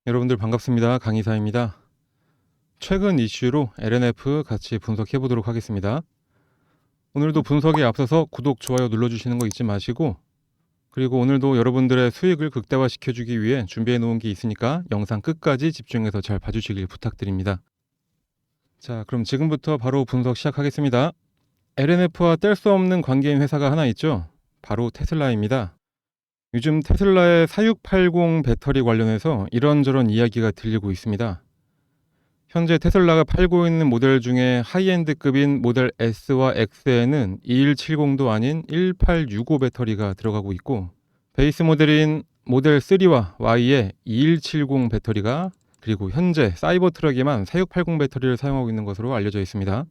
여러분들 반갑습니다. 강의사입니다. 최근 이슈로 LNF 같이 분석해 보도록 하겠습니다. 오늘도 분석에 앞서서 구독, 좋아요 눌러주시는 거 잊지 마시고, 그리고 오늘도 여러분들의 수익을 극대화시켜 주기 위해 준비해 놓은 게 있으니까 영상 끝까지 집중해서 잘 봐주시길 부탁드립니다. 자, 그럼 지금부터 바로 분석 시작하겠습니다. LNF와 뗄 수 없는 관계인 회사가 하나 있죠. 바로 테슬라입니다. 요즘 테슬라의 4680 배터리 관련해서 이런저런 이야기가 들리고 있습니다. 현재 테슬라가 팔고 있는 모델 중에 하이엔드급인 모델 S와 X에는 2170도 아닌 1865 배터리가 들어가고 있고, 베이스 모델인 모델 3와 Y에 2170 배터리가, 그리고 현재 사이버 트럭에만 4680 배터리를 사용하고 있는 것으로 알려져 있습니다.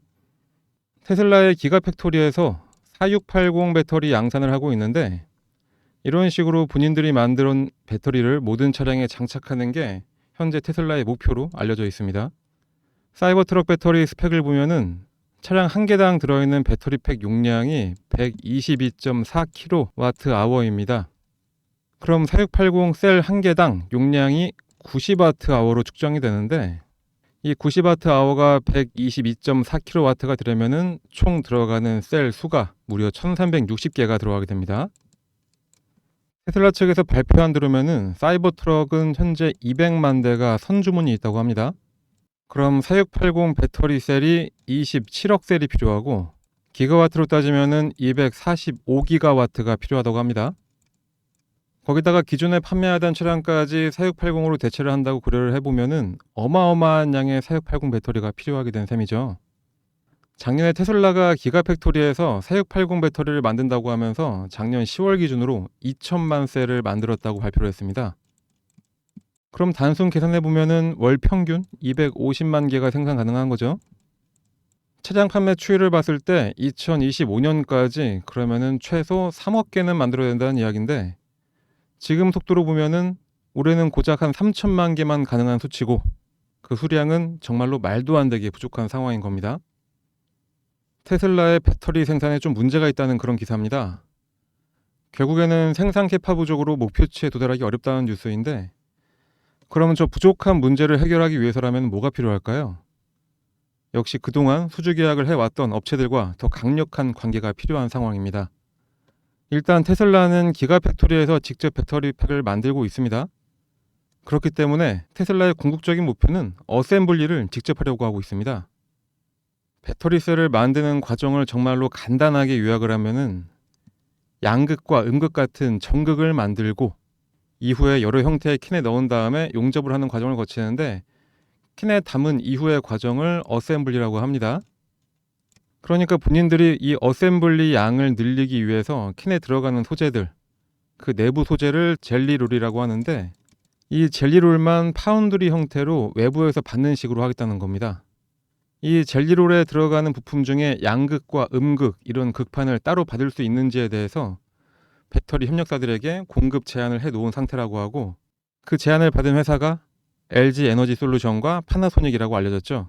테슬라의 기가팩토리에서 4680 배터리 양산을 하고 있는데, 이런 식으로 본인들이 만든 배터리를 모든 차량에 장착하는 게 현재 테슬라의 목표로 알려져 있습니다. 사이버트럭 배터리 스펙을 보면은 차량 한 개당 들어있는 배터리 팩 용량이 122.4kWh입니다. 그럼 4680 셀 한 개당 용량이 90Wh로 측정이 되는데, 이 90W가 122.4kW가 되려면은 총 들어가는 셀 수가 무려 1360개가 들어가게 됩니다. 테슬라 측에서 발표한 대로면은 사이버트럭은 현재 200만 대가 선주문이 있다고 합니다. 그럼 4680 배터리 셀이 27억 셀이 필요하고, 기가와트로 따지면은 245기가와트가 필요하다고 합니다. 거기다가 기존에 판매하던 차량까지 4680으로 대체를 한다고 고려를 해보면은 어마어마한 양의 4680 배터리가 필요하게 된 셈이죠. 작년에 테슬라가 기가팩토리에서 4680 배터리를 만든다고 하면서 작년 10월 기준으로 2천만 셀을 만들었다고 발표를 했습니다. 그럼 단순 계산해 보면은 월 평균 250만 개가 생산 가능한 거죠. 차량 판매 추이를 봤을 때 2025년까지 그러면은 최소 3억 개는 만들어야 된다는 이야기인데, 지금 속도로 보면은 올해는 고작 한 3천만 개만 가능한 수치고, 그 수량은 정말로 말도 안 되게 부족한 상황인 겁니다. 테슬라의 배터리 생산에 좀 문제가 있다는 그런 기사입니다. 결국에는 생산 캐파 부족으로 목표치에 도달하기 어렵다는 뉴스인데, 그러면 저 부족한 문제를 해결하기 위해서라면 뭐가 필요할까요? 역시 그동안 수주 계약을 해왔던 업체들과 더 강력한 관계가 필요한 상황입니다. 일단 테슬라는 기가팩토리에서 직접 배터리 팩을 만들고 있습니다. 그렇기 때문에 테슬라의 궁극적인 목표는 어셈블리를 직접 하려고 하고 있습니다. 배터리 셀을 만드는 과정을 정말로 간단하게 요약을 하면은 양극과 음극 같은 전극을 만들고, 이후에 여러 형태의 캔에 넣은 다음에 용접을 하는 과정을 거치는데, 캔에 담은 이후의 과정을 어셈블리라고 합니다. 그러니까 본인들이 이 어셈블리 양을 늘리기 위해서 캔에 들어가는 소재들, 그 내부 소재를 젤리롤이라고 하는데, 이 젤리롤만 파운드리 형태로 외부에서 받는 식으로 하겠다는 겁니다. 이 젤리롤에 들어가는 부품 중에 양극과 음극 이런 극판을 따로 받을 수 있는지에 대해서 배터리 협력사들에게 공급 제한을 해 놓은 상태라고 하고, 그 제한을 받은 회사가 LG 에너지 솔루션과 파나소닉이라고 알려졌죠.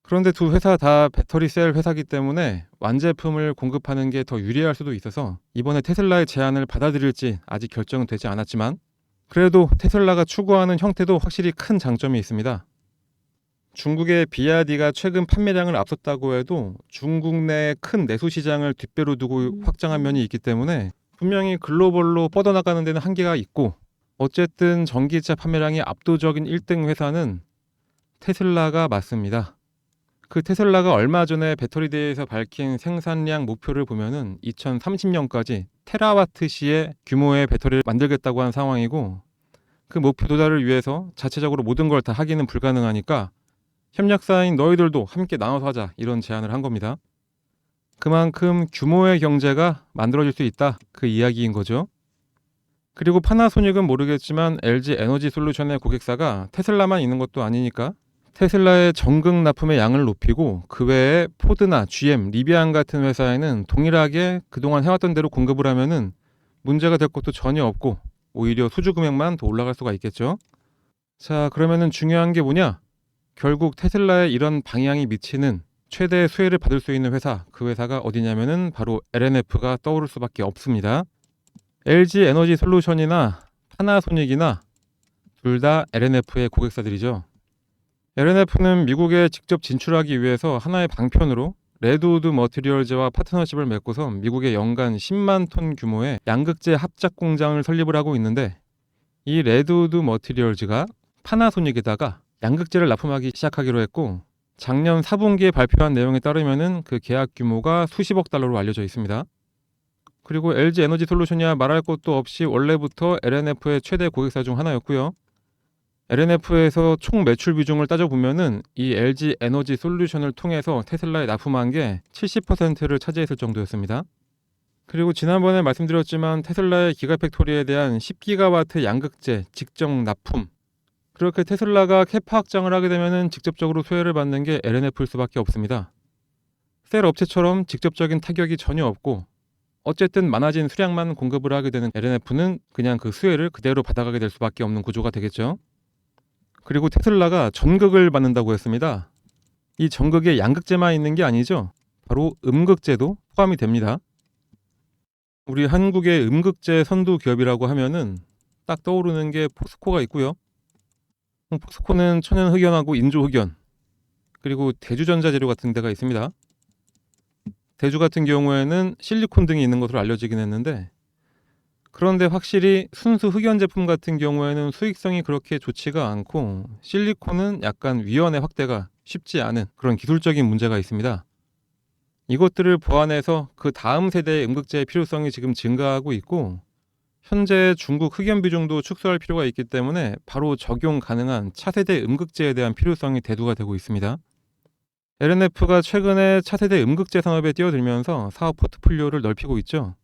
그런데 두 회사 다 배터리 셀 회사이기 때문에 완제품을 공급하는 게 더 유리할 수도 있어서 이번에 테슬라의 제안을 받아들일지 아직 결정은 되지 않았지만, 그래도 테슬라가 추구하는 형태도 확실히 큰 장점이 있습니다. 중국의 비아디가 최근 판매량을 앞섰다고 해도 중국 내 큰 내수 시장을 뒷배로 두고 확장한 면이 있기 때문에 분명히 글로벌로 뻗어나가는 데는 한계가 있고, 어쨌든 전기차 판매량이 압도적인 1등 회사는 테슬라가 맞습니다. 그 테슬라가 얼마 전에 배터리대회에서 밝힌 생산량 목표를 보면은 2030년까지 테라와트시의 규모의 배터리를 만들겠다고 한 상황이고, 그 목표 도달을 위해서 자체적으로 모든 걸 다 하기는 불가능하니까 협력사인 너희들도 함께 나눠서 하자, 이런 제안을 한 겁니다. 그만큼 규모의 경제가 만들어질 수 있다, 그 이야기인 거죠. 그리고 파나소닉은 모르겠지만 LG 에너지 솔루션의 고객사가 테슬라만 있는 것도 아니니까 테슬라의 전극 납품의 양을 높이고, 그 외에 포드나 GM, 리비안 같은 회사에는 동일하게 그동안 해왔던 대로 공급을 하면은 문제가 될 것도 전혀 없고, 오히려 수주 금액만 더 올라갈 수가 있겠죠. 자, 그러면은 중요한 게 뭐냐? 결국 테슬라의 이런 방향이 미치는 최대 수혜를 받을 수 있는 회사, 그 회사가 어디냐면은 바로 LNF가 떠오를 수밖에 없습니다. LG 에너지 솔루션이나 파나소닉이나 둘 다 LNF의 고객사들이죠. LNF는 미국에 직접 진출하기 위해서 하나의 방편으로 레드우드 머티리얼즈와 파트너십을 맺고서 미국에 연간 10만 톤 규모의 양극재 합작 공장을 설립을 하고 있는데, 이 레드우드 머티리얼즈가 파나소닉에다가 양극재를 납품하기 시작하기로 했고, 작년 4분기에 발표한 내용에 따르면은 그 계약 규모가 수십억 달러로 알려져 있습니다. 그리고 LG 에너지 솔루션이야 말할 것도 없이 원래부터 LNF의 최대 고객사 중 하나였고요. LNF에서 총 매출 비중을 따져보면은 이 LG 에너지 솔루션을 통해서 테슬라에 납품한 게 70%를 차지했을 정도였습니다. 그리고 지난번에 말씀드렸지만 테슬라의 기가팩토리에 대한 10기가와트 양극재 직접 납품, 그렇게 테슬라가 캐파 확장을 하게 되면은 직접적으로 수혜를 받는 게 LNF일 수밖에 없습니다. 셀 업체처럼 직접적인 타격이 전혀 없고, 어쨌든 많아진 수량만 공급을 하게 되는 LNF는 그냥 그 수혜를 그대로 받아가게 될 수밖에 없는 구조가 되겠죠. 그리고 테슬라가 전극을 받는다고 했습니다. 이 전극에 양극재만 있는 게 아니죠. 바로 음극재도 포함이 됩니다. 우리 한국의 음극재 선두 기업이라고 하면은 딱 떠오르는 게 포스코가 있고요. 포스코는 천연 흑연하고 인조 흑연, 그리고 대주전자재료 같은 데가 있습니다. 대주 같은 경우에는 실리콘 등이 있는 것으로 알려지긴 했는데, 그런데 확실히 순수 흑연 제품 같은 경우에는 수익성이 그렇게 좋지가 않고 실리콘은 약간 위원의 확대가 쉽지 않은 그런 기술적인 문제가 있습니다. 이것들을 보완해서 그 다음 세대의 음극재의 필요성이 지금 증가하고 있고, 현재 중국 흑연 비중도 축소할 필요가 있기 때문에 바로 적용 가능한 차세대 음극재에 대한 필요성이 대두가 되고 있습니다. LNF가 최근에 차세대 음극재 산업에 뛰어들면서 사업 포트폴리오를 넓히고 있죠.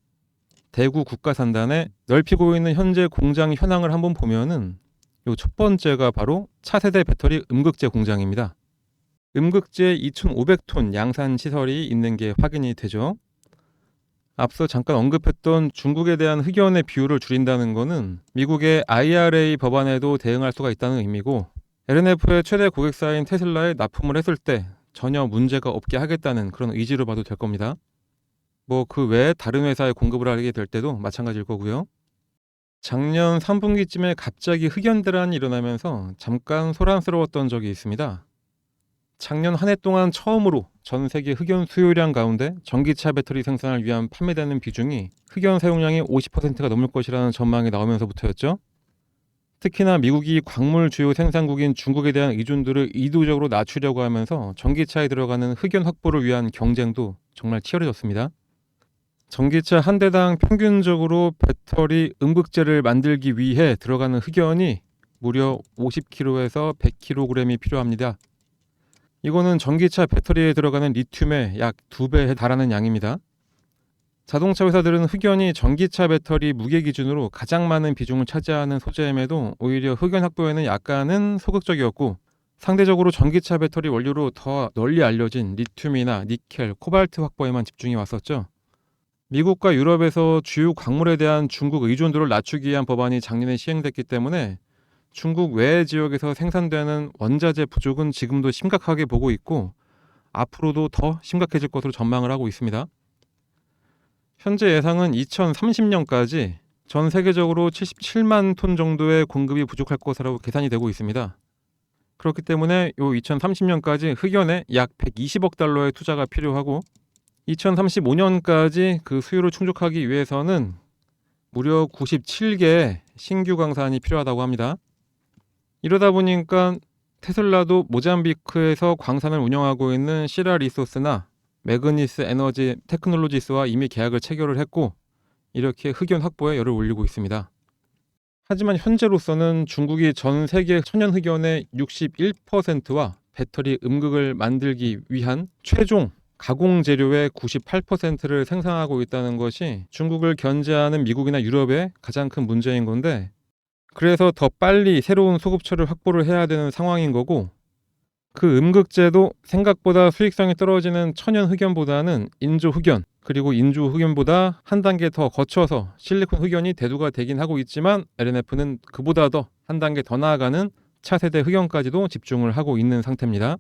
대구 국가산단에 넓히고 있는 현재 공장 현황을 한번 보면은 요 첫 번째가 바로 차세대 배터리 음극재 공장입니다. 음극재 2,500톤 양산 시설이 있는 게 확인이 되죠. 앞서 잠깐 언급했던 중국에 대한 흑연의 비율을 줄인다는 것은 미국의 IRA 법안에도 대응할 수가 있다는 의미고, LNF의 최대 고객사인 테슬라에 납품을 했을 때 전혀 문제가 없게 하겠다는 그런 의지로 봐도 될 겁니다. 그 외에 다른 회사에 공급을 하게 될 때도 마찬가지일 거고요. 작년 3분기쯤에 갑자기 흑연 대란이 일어나면서 잠깐 소란스러웠던 적이 있습니다. 작년 한 해 동안 처음으로 전 세계 흑연 수요량 가운데 전기차 배터리 생산을 위한 판매되는 비중이 흑연 사용량의 50%가 넘을 것이라는 전망이 나오면서부터였죠. 특히나 미국이 광물 주요 생산국인 중국에 대한 의존도를 의도적으로 낮추려고 하면서 전기차에 들어가는 흑연 확보를 위한 경쟁도 정말 치열해졌습니다. 전기차 한 대당 평균적으로 배터리 음극재를 만들기 위해 들어가는 흑연이 무려 50kg에서 100kg이 필요합니다. 이거는 전기차 배터리에 들어가는 리튬의 약 2배에 달하는 양입니다. 자동차 회사들은 흑연이 전기차 배터리 무게 기준으로 가장 많은 비중을 차지하는 소재임에도 오히려 흑연 확보에는 약간은 소극적이었고, 상대적으로 전기차 배터리 원료로 더 널리 알려진 리튬이나 니켈, 코발트 확보에만 집중해 왔었죠. 미국과 유럽에서 주요 광물에 대한 중국 의존도를 낮추기 위한 법안이 작년에 시행됐기 때문에 중국 외의 지역에서 생산되는 원자재 부족은 지금도 심각하게 보고 있고, 앞으로도 더 심각해질 것으로 전망을 하고 있습니다. 현재 예상은 2030년까지 전 세계적으로 77만 톤 정도의 공급이 부족할 것으로 계산이 되고 있습니다. 그렇기 때문에 요 2030년까지 흑연에 약 120억 달러의 투자가 필요하고, 2035년까지 그 수요를 충족하기 위해서는 무려 97개의 신규 광산이 필요하다고 합니다. 이러다 보니까 테슬라도 모잠비크에서 광산을 운영하고 있는 시라 리소스나 매그니스 에너지 테크놀로지스와 이미 계약을 체결을 했고, 이렇게 흑연 확보에 열을 올리고 있습니다. 하지만 현재로서는 중국이 전 세계 천연 흑연의 61%와 배터리 음극을 만들기 위한 최종 가공 재료의 98%를 생산하고 있다는 것이 중국을 견제하는 미국이나 유럽의 가장 큰 문제인 건데, 그래서 더 빨리 새로운 소급처를 확보를 해야 되는 상황인 거고, 그 음극재도 생각보다 수익성이 떨어지는 천연 흑연보다는 인조 흑연, 그리고 인조 흑연보다 한 단계 더 거쳐서 실리콘 흑연이 대두가 되긴 하고 있지만, LNF는 그보다 더 한 단계 더 나아가는 차세대 흑연까지도 집중을 하고 있는 상태입니다.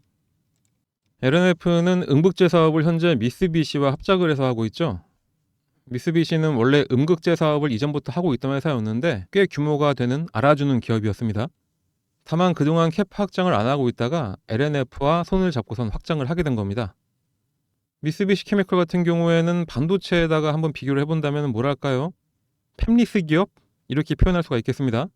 LNF는 음극재 사업을 현재 미쓰비시와 합작을 해서 하고 있죠. 미쓰비시는 원래 음극재 사업을 이전부터 하고 있던 회사였는데 꽤 규모가 되는 알아주는 기업이었습니다. 다만 그동안 캡 확장을 안 하고 있다가 LNF와 손을 잡고선 확장을 하게 된 겁니다. 미쓰비시 케미컬 같은 경우에는 반도체에다가 한번 비교를 해본다면 뭐랄까요? 팹리스 기업? 이렇게 표현할 수가 있겠습니다.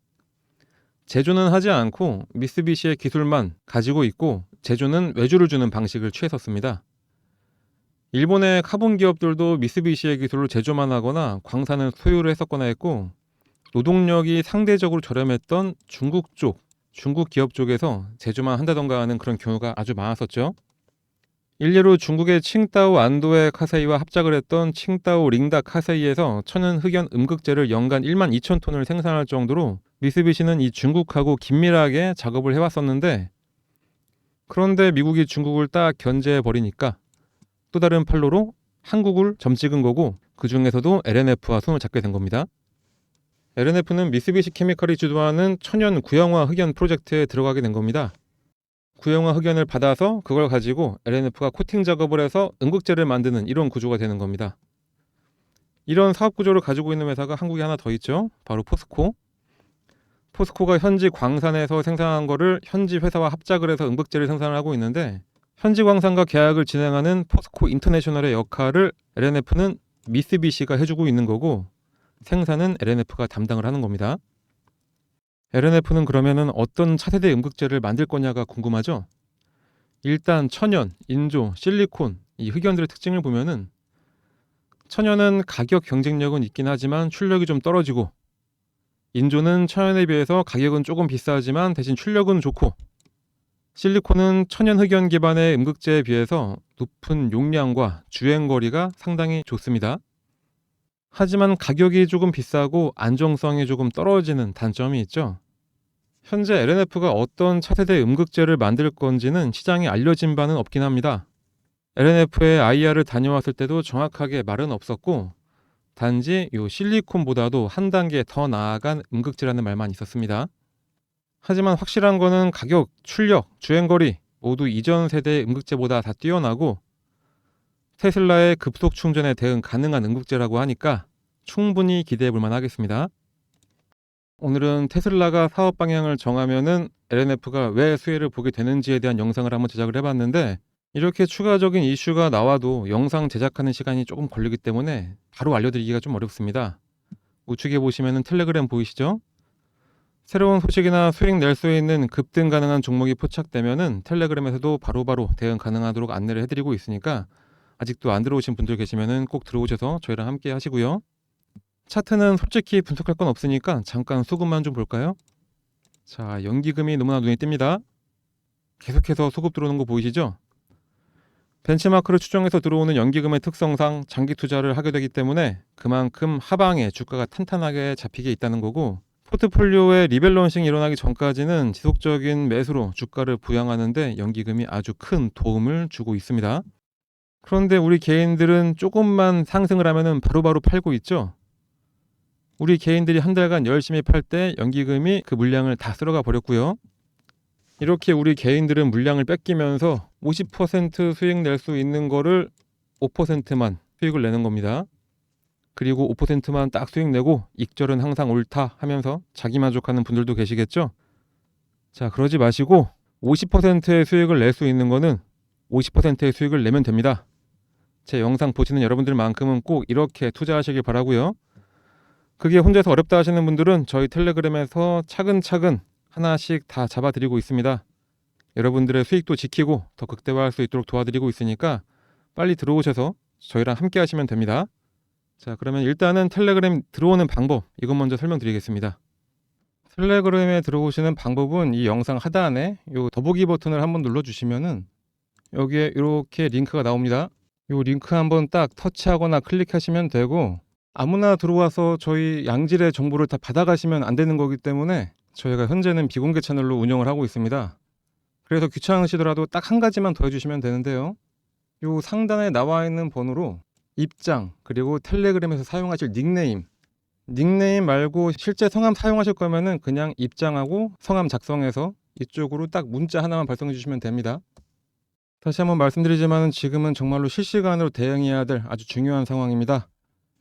제조는 하지 않고 미쓰비시의 기술만 가지고 있고 제조는 외주를 주는 방식을 취했었습니다. 일본의 카본 기업들도 미쓰비시의 기술로 제조만 하거나 광산을 소유를 했었거나 했고 노동력이 상대적으로 저렴했던 중국 기업 쪽에서 제조만 한다던가 하는 그런 경우가 아주 많았었죠. 일례로 중국의 칭다오 안도의 카세이와 합작을 했던 칭다오 링다 카세이에서 천연 흑연 음극재를 연간 1만 2천 톤을 생산할 정도로 미쓰비시는 이 중국하고 긴밀하게 작업을 해왔었는데, 그런데 미국이 중국을 딱 견제해버리니까 또 다른 판로로 한국을 점찍은 거고, 그 중에서도 LNF와 손을 잡게 된 겁니다. LNF는 미쓰비시 케미컬이 주도하는 천연 구형화 흑연 프로젝트에 들어가게 된 겁니다. 구형화 흑연을 받아서 그걸 가지고 LNF가 코팅 작업을 해서 음극재를 만드는 이런 구조가 되는 겁니다. 이런 사업 구조를 가지고 있는 회사가 한국에 하나 더 있죠. 바로 포스코. 포스코가 현지 광산에서 생산한 거를 현지 회사와 합작을 해서 음극재를 생산을 하고 있는데, 현지 광산과 계약을 진행하는 포스코 인터내셔널의 역할을 LNF는 미쓰비시가 해주고 있는 거고, 생산은 LNF가 담당을 하는 겁니다. LNF는 그러면은 어떤 차세대 음극재를 만들 거냐가 궁금하죠? 일단 천연, 인조, 실리콘 이 흑연들의 특징을 보면은, 천연은 가격 경쟁력은 있긴 하지만 출력이 좀 떨어지고, 인조는 천연에 비해서 가격은 조금 비싸지만 대신 출력은 좋고, 실리콘은 천연 흑연 기반의 음극재에 비해서 높은 용량과 주행거리가 상당히 좋습니다. 하지만 가격이 조금 비싸고 안정성이 조금 떨어지는 단점이 있죠. 현재 LNF가 어떤 차세대 음극재를 만들 건지는 시장에 알려진 바는 없긴 합니다. LNF의 IR을 다녀왔을 때도 정확하게 말은 없었고, 단지 이 실리콘보다도 한 단계 더 나아간 음극재라는 말만 있었습니다. 하지만 확실한 거는 가격, 출력, 주행거리 모두 이전 세대의 음극재보다 다 뛰어나고, 테슬라의 급속 충전에 대응 가능한 음극재라고 하니까 충분히 기대해 볼 만하겠습니다. 오늘은 테슬라가 사업 방향을 정하면은 LNF가 왜 수혜를 보게 되는지에 대한 영상을 한번 제작을 해봤는데, 이렇게 추가적인 이슈가 나와도 영상 제작하는 시간이 조금 걸리기 때문에 바로 알려드리기가 좀 어렵습니다. 우측에 보시면은 텔레그램 보이시죠? 새로운 소식이나 수익 낼 수 있는 급등 가능한 종목이 포착되면은 텔레그램에서도 바로바로 대응 가능하도록 안내를 해드리고 있으니까, 아직도 안 들어오신 분들 계시면은 꼭 들어오셔서 저희랑 함께 하시고요. 차트는 솔직히 분석할 건 없으니까 잠깐 수급만 좀 볼까요? 자, 연기금이 너무나 눈에 띕니다. 계속해서 수급 들어오는 거 보이시죠? 벤치마크를 추정해서 들어오는 연기금의 특성상 장기 투자를 하게 되기 때문에 그만큼 하방에 주가가 탄탄하게 잡히게 있다는 거고, 포트폴리오의 리밸런싱이 일어나기 전까지는 지속적인 매수로 주가를 부양하는데 연기금이 아주 큰 도움을 주고 있습니다. 그런데 우리 개인들은 조금만 상승을 하면은 바로바로 팔고 있죠. 우리 개인들이 한 달간 열심히 팔 때 연기금이 그 물량을 다 쓸어가 버렸고요. 이렇게 우리 개인들은 물량을 뺏기면서 50% 수익 낼 수 있는 거를 5%만 수익을 내는 겁니다. 그리고 5%만 딱 수익 내고 익절은 항상 옳다 하면서 자기 만족하는 분들도 계시겠죠? 자, 그러지 마시고 50%의 수익을 낼 수 있는 거는 50%의 수익을 내면 됩니다. 제 영상 보시는 여러분들만큼은 꼭 이렇게 투자하시길 바라고요. 그게 혼자서 어렵다 하시는 분들은 저희 텔레그램에서 차근차근 하나씩 다 잡아드리고 있습니다. 여러분들의 수익도 지키고 더 극대화할 수 있도록 도와드리고 있으니까 빨리 들어오셔서 저희랑 함께 하시면 됩니다. 자, 그러면 일단은 텔레그램 들어오는 방법 이것 먼저 설명드리겠습니다. 텔레그램에 들어오시는 방법은 이 영상 하단에 이 더보기 버튼을 한번 눌러주시면은 여기에 이렇게 링크가 나옵니다. 이 링크 한번 딱 터치하거나 클릭하시면 되고, 아무나 들어와서 저희 양질의 정보를 다 받아가시면 안 되는 거기 때문에 저희가 현재는 비공개 채널로 운영을 하고 있습니다. 그래서 귀찮으시더라도 딱 한 가지만 더 해주시면 되는데요. 요 상단에 나와 있는 번호로 입장, 그리고 텔레그램에서 사용하실 닉네임 말고 실제 성함 사용하실 거면은 그냥 입장하고 성함 작성해서 이쪽으로 딱 문자 하나만 발송해 주시면 됩니다. 다시 한번 말씀드리지만 지금은 정말로 실시간으로 대응해야 될 아주 중요한 상황입니다.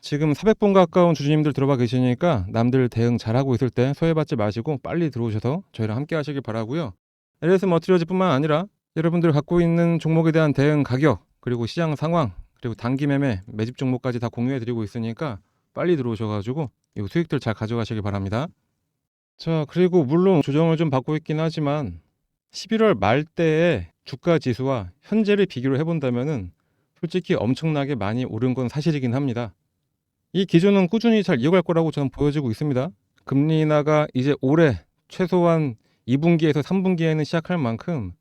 지금 400분 가까운 주주님들 들어와 계시니까 남들 대응 잘하고 있을 때 소외받지 마시고 빨리 들어오셔서 저희랑 함께 하시길 바라고요. LS 머티리얼즈뿐만 아니라 여러분들 갖고 있는 종목에 대한 대응 가격, 그리고 시장 상황, 그리고 단기 매매, 매집 종목까지 다 공유해 드리고 있으니까 빨리 들어오셔가지고 이 수익들 잘 가져가시길 바랍니다. 자, 그리고 물론 조정을 좀 받고 있긴 하지만 11월 말대의 주가 지수와 현재를 비교를 해본다면은 솔직히 엄청나게 많이 오른 건 사실이긴 합니다. 이 기조는 꾸준히 잘 이어갈 거라고 저는 보여지고 있습니다. 금리 인하가 이제 올해 최소한 2분기에서 3분기에는 시작할 만큼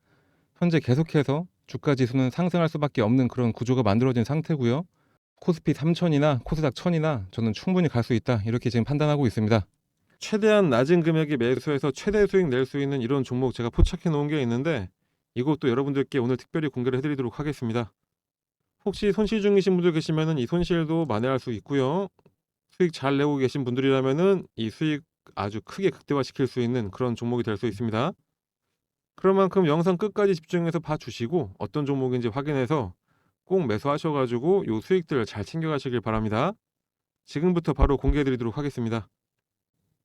현재 계속해서 주가 지수는 상승할 수밖에 없는 그런 구조가 만들어진 상태고요. 코스피 3000이나 코스닥 1000이나 저는 충분히 갈 수 있다, 이렇게 지금 판단하고 있습니다. 최대한 낮은 금액에 매수해서 최대 수익 낼 수 있는 이런 종목 제가 포착해 놓은 게 있는데 이것도 여러분들께 오늘 특별히 공개를 해드리도록 하겠습니다. 혹시 손실 중이신 분들 계시면은 이 손실도 만회할 수 있고요. 수익 잘 내고 계신 분들이라면은 이 수익 아주 크게 극대화시킬 수 있는 그런 종목이 될 수 있습니다. 그럴 만큼 영상 끝까지 집중해서 봐주시고 어떤 종목인지 확인해서 꼭 매수하셔가지고 요 수익들 잘 챙겨가시길 바랍니다. 지금부터 바로 공개해 드리도록 하겠습니다.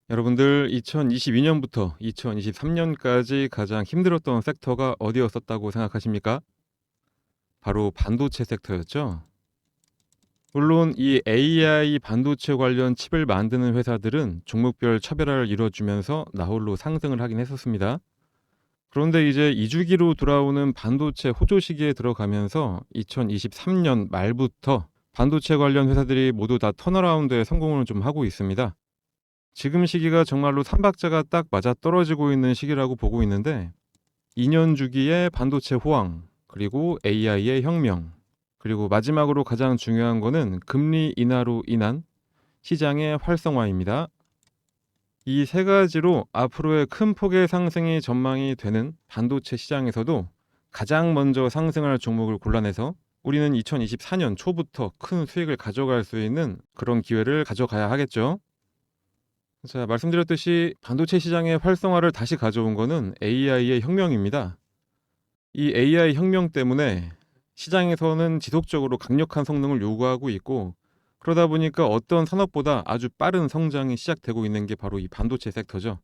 여러분들 2022년부터 2023년까지 가장 힘들었던 섹터가 어디였었다고 생각하십니까? 바로 반도체 섹터였죠. 물론 이 AI 반도체 관련 칩을 만드는 회사들은 종목별 차별화를 이뤄주면서 나홀로 상승을 하긴 했었습니다. 그런데 이제 2주기로 돌아오는 반도체 호조 시기에 들어가면서 2023년 말부터 반도체 관련 회사들이 모두 다 턴어라운드에 성공을 좀 하고 있습니다. 지금 시기가 정말로 삼박자가 딱 맞아 떨어지고 있는 시기라고 보고 있는데 2년 주기의 반도체 호황, 그리고 AI의 혁명, 그리고 마지막으로 가장 중요한 거는 금리 인하로 인한 시장의 활성화입니다. 이 세 가지로 앞으로의 큰 폭의 상승이 전망이 되는 반도체 시장에서도 가장 먼저 상승할 종목을 골라내서 우리는 2024년 초부터 큰 수익을 가져갈 수 있는 그런 기회를 가져가야 하겠죠. 자, 말씀드렸듯이 반도체 시장의 활성화를 다시 가져온 거는 AI의 혁명입니다. 이 AI 혁명 때문에 시장에서는 지속적으로 강력한 성능을 요구하고 있고, 그러다 보니까 어떤 산업보다 아주 빠른 성장이 시작되고 있는 게 바로 이 반도체 섹터죠.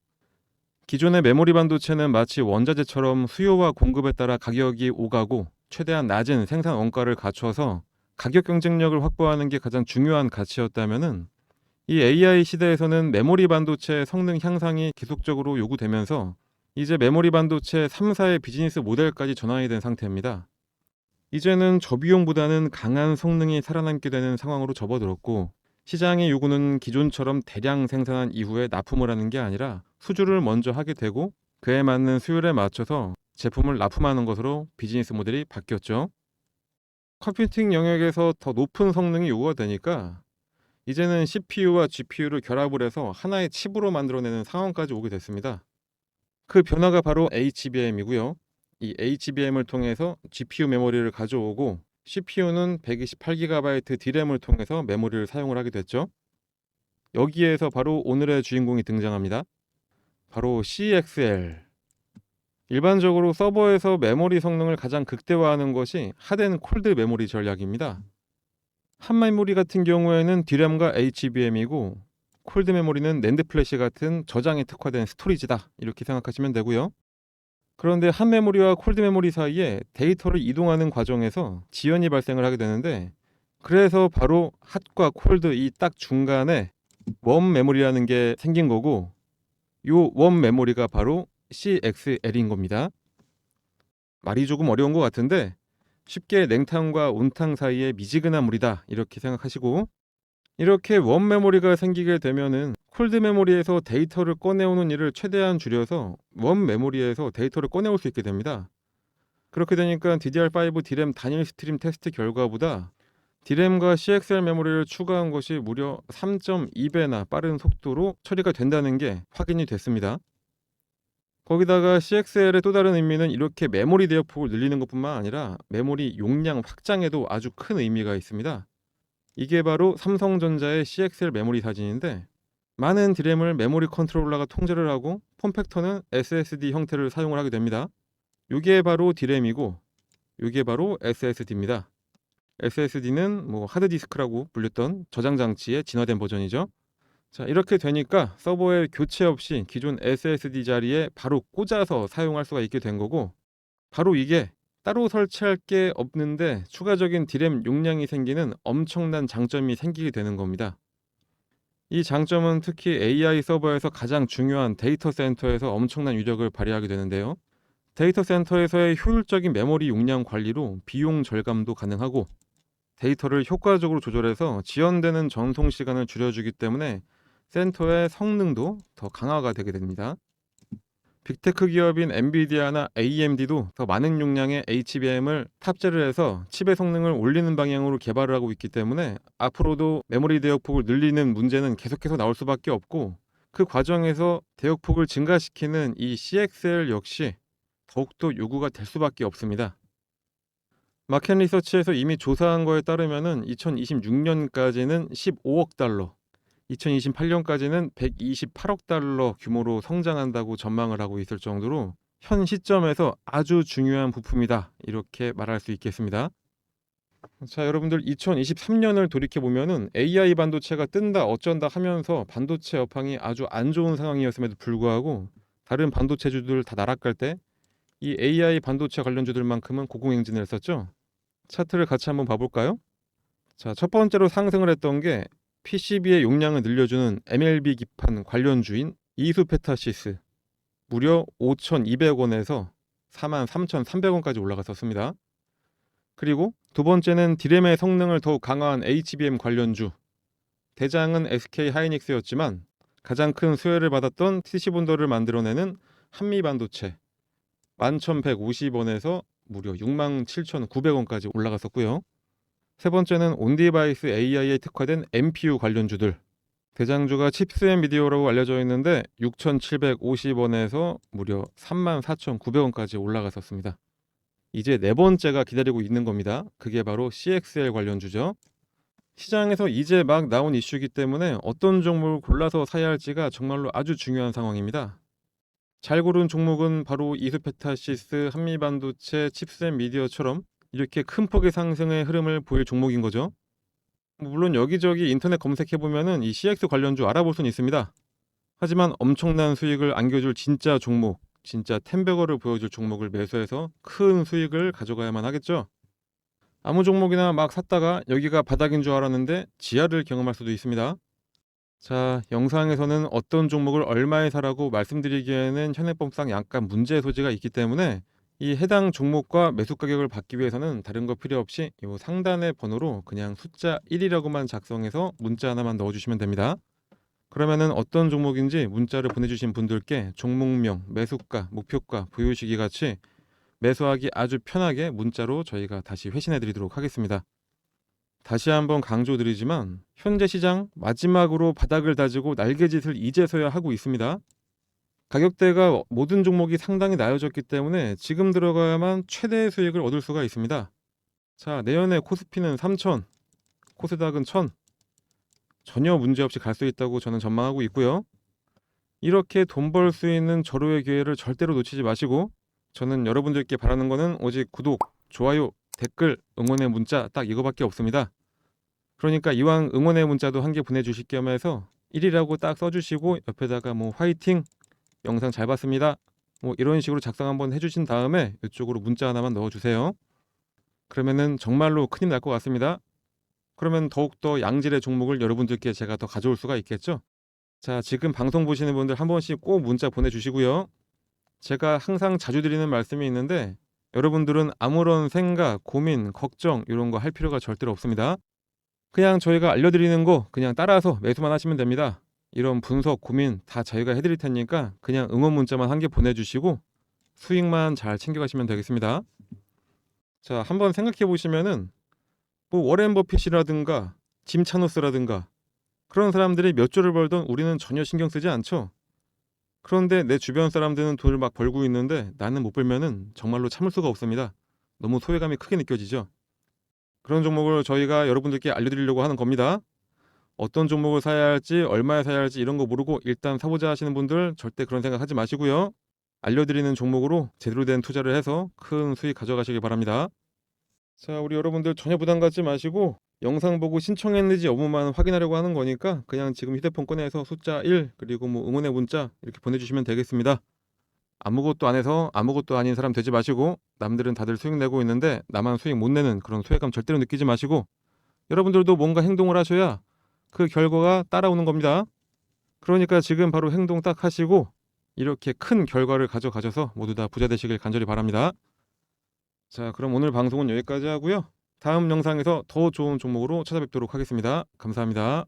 기존의 메모리 반도체는 마치 원자재처럼 수요와 공급에 따라 가격이 오가고 최대한 낮은 생산 원가를 갖춰서 가격 경쟁력을 확보하는 게 가장 중요한 가치였다면은 이 AI 시대에서는 메모리 반도체 성능 향상이 계속적으로 요구되면서 이제 메모리 반도체 3사의 비즈니스 모델까지 전환이 된 상태입니다. 이제는 저비용보다는 강한 성능이 살아남게 되는 상황으로 접어들었고, 시장의 요구는 기존처럼 대량 생산한 이후에 납품을 하는 게 아니라 수주를 먼저 하게 되고 그에 맞는 수율에 맞춰서 제품을 납품하는 것으로 비즈니스 모델이 바뀌었죠. 컴퓨팅 영역에서 더 높은 성능이 요구가 되니까 이제는 CPU와 GPU를 결합을 해서 하나의 칩으로 만들어내는 상황까지 오게 됐습니다. 그 변화가 바로 HBM이고요. 이 HBM을 통해서 GPU 메모리를 가져오고 CPU는 128GB D램을 통해서 메모리를 사용을 하게 됐죠. 여기에서 바로 오늘의 주인공이 등장합니다. 바로 CXL. 일반적으로 서버에서 메모리 성능을 가장 극대화하는 것이 핫앤 콜드 메모리 전략입니다. 핫 메모리 같은 경우에는 D램과 HBM이고, 콜드 메모리는 낸드 플래시 같은 저장에 특화된 스토리지다, 이렇게 생각하시면 되고요. 그런데 핫 메모리와 콜드 메모리 사이에 데이터를 이동하는 과정에서 지연이 발생을 하게 되는데, 그래서 바로 핫과 콜드 이 딱 중간에 웜 메모리라는 게 생긴 거고, 요 웜 메모리가 바로 CXL인 겁니다. 말이 조금 어려운 것 같은데 쉽게 냉탕과 온탕 사이의 미지근한 물이다, 이렇게 생각하시고, 이렇게 웜 메모리가 생기게 되면은 콜드 메모리에서 데이터를 꺼내오는 일을 최대한 줄여서 웜 메모리에서 데이터를 꺼내올 수 있게 됩니다. 그렇게 되니까 DDR5 D램 단일 스트림 테스트 결과보다 D램과 CXL 메모리를 추가한 것이 무려 3.2배나 빠른 속도로 처리가 된다는 게 확인이 됐습니다. 거기다가 CXL의 또 다른 의미는 이렇게 메모리 대역폭을 늘리는 것뿐만 아니라 메모리 용량 확장에도 아주 큰 의미가 있습니다. 이게 바로 삼성전자의 CXL 메모리 사진인데, 많은 D램을 메모리 컨트롤러가 통제를 하고 폼팩터는 SSD 형태를 사용을 하게 됩니다. 이게 바로 D램이고 이게 바로 SSD입니다. SSD는 뭐 하드디스크라고 불렸던 저장 장치의 진화된 버전이죠. 자, 이렇게 되니까 서버에 교체 없이 기존 SSD 자리에 바로 꽂아서 사용할 수가 있게 된 거고, 바로 이게 따로 설치할 게 없는데 추가적인 디램 용량이 생기는 엄청난 장점이 생기게 되는 겁니다. 이 장점은 특히 AI 서버에서 가장 중요한 데이터 센터에서 엄청난 위력을 발휘하게 되는데요. 데이터 센터에서의 효율적인 메모리 용량 관리로 비용 절감도 가능하고, 데이터를 효과적으로 조절해서 지연되는 전송 시간을 줄여주기 때문에 센터의 성능도 더 강화가 되게 됩니다. 빅테크 기업인 엔비디아나 AMD도 더 많은 용량의 HBM을 탑재를 해서 칩의 성능을 올리는 방향으로 개발을 하고 있기 때문에 앞으로도 메모리 대역폭을 늘리는 문제는 계속해서 나올 수밖에 없고, 그 과정에서 대역폭을 증가시키는 이 CXL 역시 더욱더 요구가 될 수밖에 없습니다. 마켓 리서치에서 이미 조사한 거에 따르면 2026년까지는 15억 달러, 2028년까지는 128억 달러 규모로 성장한다고 전망을 하고 있을 정도로 현 시점에서 아주 중요한 부품이다, 이렇게 말할 수 있겠습니다. 자, 여러분들 2023년을 돌이켜 보면은 AI 반도체가 뜬다 어쩐다 하면서 반도체 업황이 아주 안 좋은 상황이었음에도 불구하고 다른 반도체주들 다 나락갈 때 이 AI 반도체 관련주들만큼은 고공행진을 했었죠. 차트를 같이 한번 봐볼까요? 자, 첫 번째로 상승을 했던 게 PCB의 용량을 늘려주는 MLB 기판 관련주인 이수페타시스, 무려 5,200원에서 43,300원까지 올라갔었습니다. 그리고 두 번째는 디램의 성능을 더욱 강화한 HBM 관련주, 대장은 SK 하이닉스였지만 가장 큰 수혜를 받았던 TC본더를 만들어내는 한미반도체, 11,150원에서 무려 67,900원까지 올라갔었고요. 세 번째는 온디바이스 AI에 특화된 MPU 관련주들, 대장주가 칩스 앤 미디어라고 알려져 있는데 6,750원에서 무려 34,900원까지 올라갔었습니다. 이제 네 번째가 기다리고 있는 겁니다. 그게 바로 CXL 관련주죠. 시장에서 이제 막 나온 이슈이기 때문에 어떤 종목을 골라서 사야 할지가 정말로 아주 중요한 상황입니다. 잘 고른 종목은 바로 이수페타시스, 한미반도체, 칩스앤미디어처럼 이렇게 큰 폭의 상승의 흐름을 보일 종목인 거죠. 물론 여기저기 인터넷 검색해보면은 이 CX 관련주 알아볼 수는 있습니다. 하지만 엄청난 수익을 안겨줄 진짜 종목, 진짜 템베거를 보여줄 종목을 매수해서 큰 수익을 가져가야만 하겠죠. 아무 종목이나 막 샀다가 여기가 바닥인 줄 알았는데 지하를 경험할 수도 있습니다. 자, 영상에서는 어떤 종목을 얼마에 사라고 말씀드리기에는 현행법상 약간 문제의 소지가 있기 때문에 이 해당 종목과 매수 가격을 받기 위해서는 다른 거 필요 없이 이 상단의 번호로 그냥 숫자 1이라고만 작성해서 문자 하나만 넣어주시면 됩니다. 그러면은 어떤 종목인지 문자를 보내주신 분들께 종목명, 매수가, 목표가, 보유시기 같이 매수하기 아주 편하게 문자로 저희가 다시 회신해 드리도록 하겠습니다. 다시 한번 강조드리지만 현재 시장 마지막으로 바닥을 다지고 날개짓을 이제서야 하고 있습니다. 가격대가 모든 종목이 상당히 나아졌기 때문에 지금 들어가야만 최대의 수익을 얻을 수가 있습니다. 자, 내년에 코스피는 3,000, 코스닥은 1,000, 전혀 문제없이 갈 수 있다고 저는 전망하고 있고요. 이렇게 돈 벌 수 있는 절호의 기회를 절대로 놓치지 마시고, 저는 여러분들께 바라는 거는 오직 구독, 좋아요, 댓글, 응원의 문자 딱 이거밖에 없습니다. 그러니까 이왕 응원의 문자도 한 개 보내주실 겸해서 1이라고 딱 써주시고 옆에다가 뭐 화이팅, 영상 잘 봤습니다, 뭐 이런 식으로 작성 한번 해주신 다음에 이쪽으로 문자 하나만 넣어주세요. 그러면은 정말로 큰힘 날 것 같습니다. 그러면 더욱더 양질의 종목을 여러분들께 제가 더 가져올 수가 있겠죠. 자, 지금 방송 보시는 분들 한 번씩 꼭 문자 보내주시고요. 제가 항상 자주 드리는 말씀이 있는데 여러분들은 아무런 생각, 고민, 걱정 이런 거 할 필요가 절대로 없습니다. 그냥 저희가 알려드리는 거 그냥 따라서 매수만 하시면 됩니다. 이런 분석, 고민 다 저희가 해드릴 테니까 그냥 응원 문자만 한 개 보내주시고 수익만 잘 챙겨가시면 되겠습니다. 자, 한번 생각해 보시면은 뭐 워렌 버핏이라든가 짐 차노스라든가 그런 사람들이 몇 조를 벌던 우리는 전혀 신경 쓰지 않죠. 그런데 내 주변 사람들은 돈을 막 벌고 있는데 나는 못 벌면은 정말로 참을 수가 없습니다. 너무 소외감이 크게 느껴지죠. 그런 종목을 저희가 여러분들께 알려드리려고 하는 겁니다. 어떤 종목을 사야 할지, 얼마에 사야 할지 이런 거 모르고 일단 사보자 하시는 분들 절대 그런 생각 하지 마시고요. 알려드리는 종목으로 제대로 된 투자를 해서 큰 수익 가져가시길 바랍니다. 자, 우리 여러분들 전혀 부담 갖지 마시고 영상 보고 신청했는지 여부만 확인하려고 하는 거니까 그냥 지금 휴대폰 꺼내서 숫자 1 그리고 뭐 응원의 문자 이렇게 보내주시면 되겠습니다. 아무것도 안 해서 아무것도 아닌 사람 되지 마시고 남들은 다들 수익 내고 있는데 나만 수익 못 내는 그런 소외감 절대로 느끼지 마시고 여러분들도 뭔가 행동을 하셔야 그 결과가 따라오는 겁니다. 그러니까 지금 바로 행동 딱 하시고 이렇게 큰 결과를 가져가셔서 모두 다 부자 되시길 간절히 바랍니다. 자, 그럼 오늘 방송은 여기까지 하고요. 다음 영상에서 더 좋은 종목으로 찾아뵙도록 하겠습니다. 감사합니다.